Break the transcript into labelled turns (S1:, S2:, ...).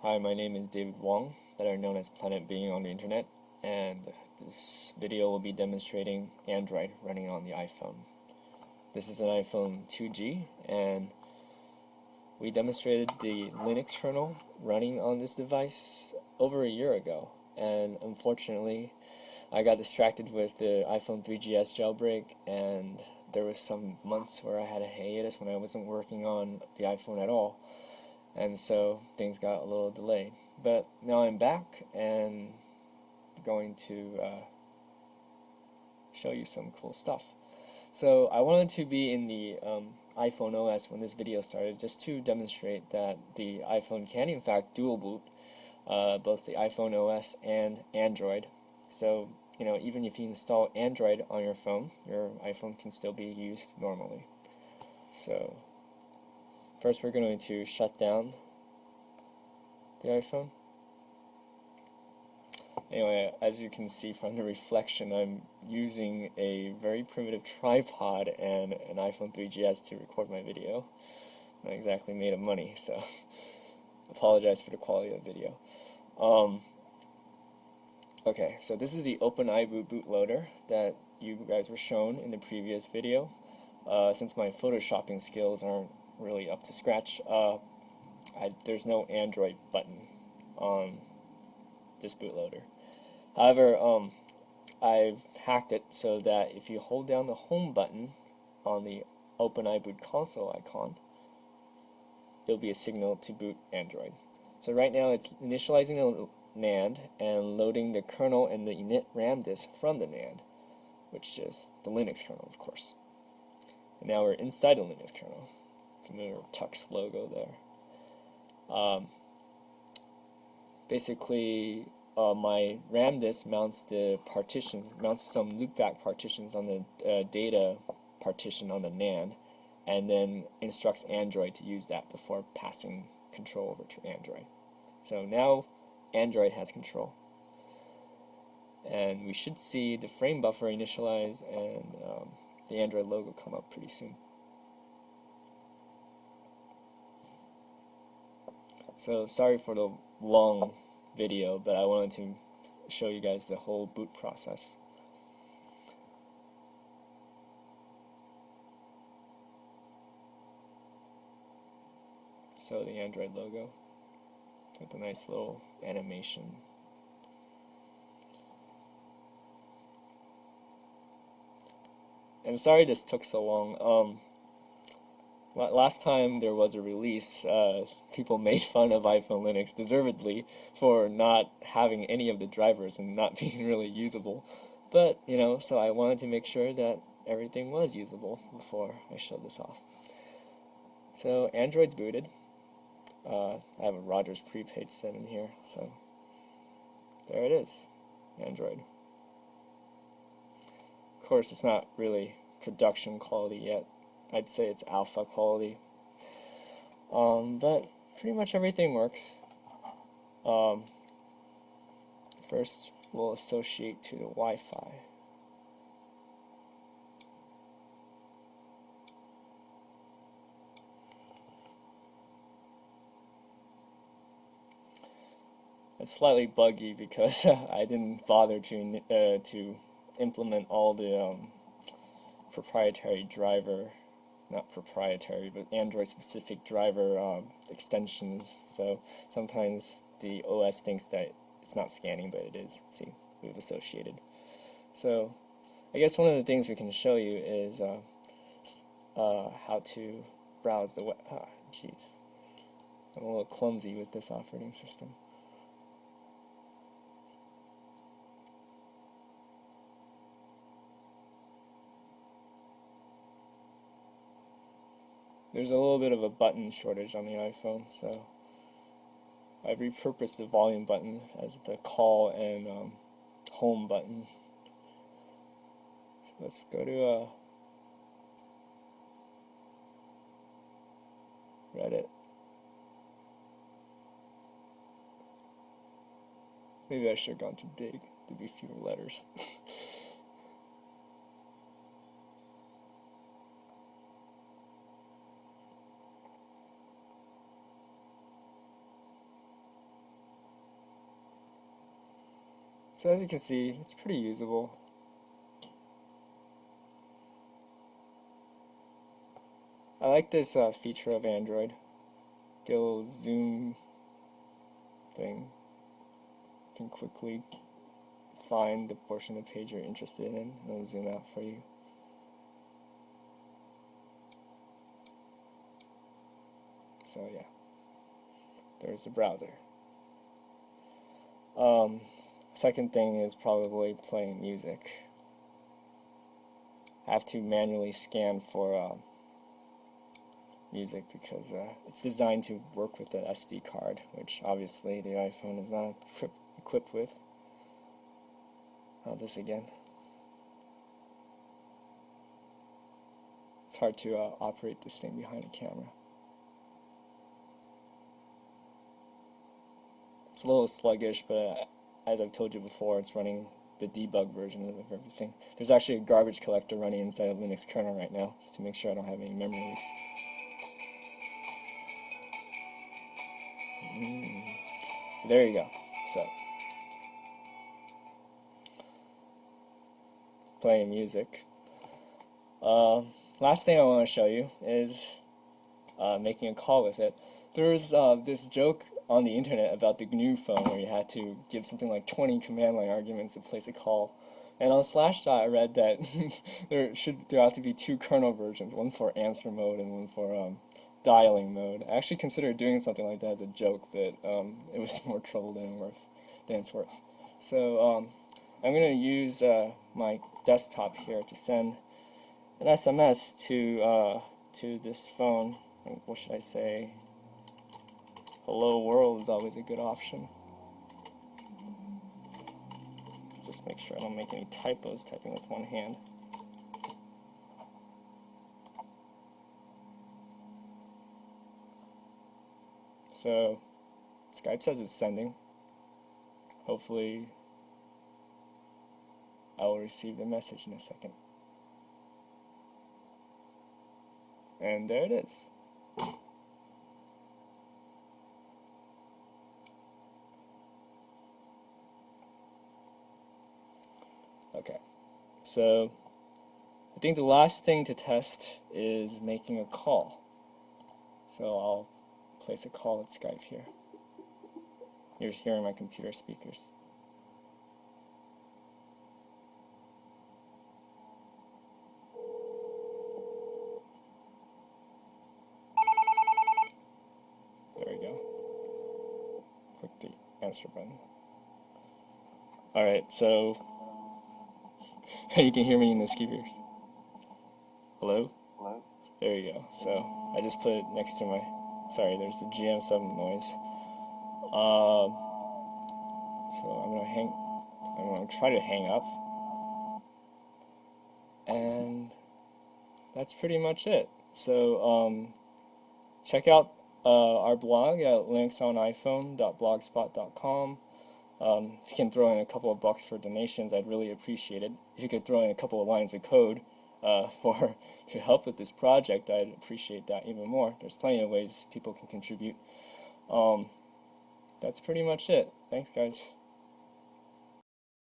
S1: Hi, my name is David Wong, better known as Planet Being on the Internet, and this video will be demonstrating Android running on the iPhone. This is an iPhone 2G, and we demonstrated the Linux kernel running on this device over a year ago, and unfortunately I got distracted with the iPhone 3GS jailbreak, and there was some months where I had a hiatus when I wasn't working on the iPhone at all. And so things got a little delayed. But now I'm back and going to show you some cool stuff. So I wanted to be in the iPhone OS when this video started, just to demonstrate that the iPhone can in fact dual boot both the iPhone OS and Android. So even if you install Android on your phone, your iPhone can still be used normally. So first we're going to shut down the iPhone. Anyway, as you can see from the reflection, I'm using a very primitive tripod and an iPhone 3GS to record my video. Not exactly made of money, so apologize for the quality of the video. Okay, so this is the OpenIBoot bootloader that you guys were shown in the previous video. Since my photoshopping skills aren't really up to scratch, there's no Android button on this bootloader. However, I've hacked it so that if you hold down the home button on the OpenIBoot console icon, it'll be a signal to boot Android. So right now it's initializing a NAND and loading the kernel and the init RAM disk from the NAND, which is the Linux kernel, of course. And now we're inside the Linux kernel. Familiar Tux logo there. Basically, my RAM disk mounts some loopback partitions on the data partition on the NAND, and then instructs Android to use that before passing control over to Android. So now Android has control, and we should see the frame buffer initialize and the Android logo come up pretty soon. So sorry for the long video, but I wanted to show you guys the whole boot process. So the Android logo with a nice little animation. And sorry this took so long. Last time there was a release, people made fun of iPhone Linux, deservedly, for not having any of the drivers and not being really usable. But, so I wanted to make sure that everything was usable before I showed this off. So Android's booted. I have a Rogers prepaid SIM in here, so there it is, Android. Of course, it's not really production quality yet. I'd say it's alpha quality. But pretty much everything works. First, we'll associate to the Wi-Fi. It's slightly buggy because I didn't bother to implement all the proprietary driver, not proprietary, but Android-specific driver extensions. So sometimes the OS thinks that it's not scanning, but it is. See, we've associated. So I guess one of the things we can show you is how to browse the web. Jeez, I'm a little clumsy with this operating system. There's a little bit of a button shortage on the iPhone, so I've repurposed the volume button as the call and home buttons. So let's go to Reddit. Maybe I should have gone to dig. There'd be fewer letters. So as you can see, it's pretty usable. I like this feature of Android. Get a little zoom thing. You can quickly find the portion of the page you're interested in, and it'll zoom out for you. So yeah, there's the browser. Second thing is probably playing music. I have to manually scan for music because it's designed to work with the SD card, which obviously the iPhone is not equipped with. This again. It's hard to operate this thing behind the camera. It's a little sluggish, but as I've told you before, it's running the debug version of everything. There's actually a garbage collector running inside of Linux kernel right now, just to make sure I don't have any memory leaks. There you go. So, playing music. Last thing I want to show you is making a call with it. There's this joke on the internet about the GNU phone where you had to give something like 20 command line arguments to place a call. And on Slashdot I read that there ought to be 2 kernel versions, one for answer mode and one for dialing mode. I actually considered doing something like that as a joke, but it was more trouble than it's worth. So I'm going to use my desktop here to send an SMS to this phone. What should I say? Hello world is always a good option. Just make sure I don't make any typos typing with one hand. So Skype says it's sending. Hopefully I will receive the message in a second. And there it is. Okay, so I think the last thing to test is making a call. So I'll place a call at Skype here. You're hearing my computer speakers. There we go. Click the answer button. Alright, so you can hear me in the speakers. Hello?
S2: Hello?
S1: There you go. So I just put it next to my, sorry, there's the GM7 noise. So I'm gonna try to hang up. And that's pretty much it. So check out our blog at linuxoniphone.blogspot.com. If you can throw in a couple of bucks for donations, I'd really appreciate it. If you could throw in a couple of lines of code to help with this project, I'd appreciate that even more. There's plenty of ways people can contribute. That's pretty much it. Thanks, guys.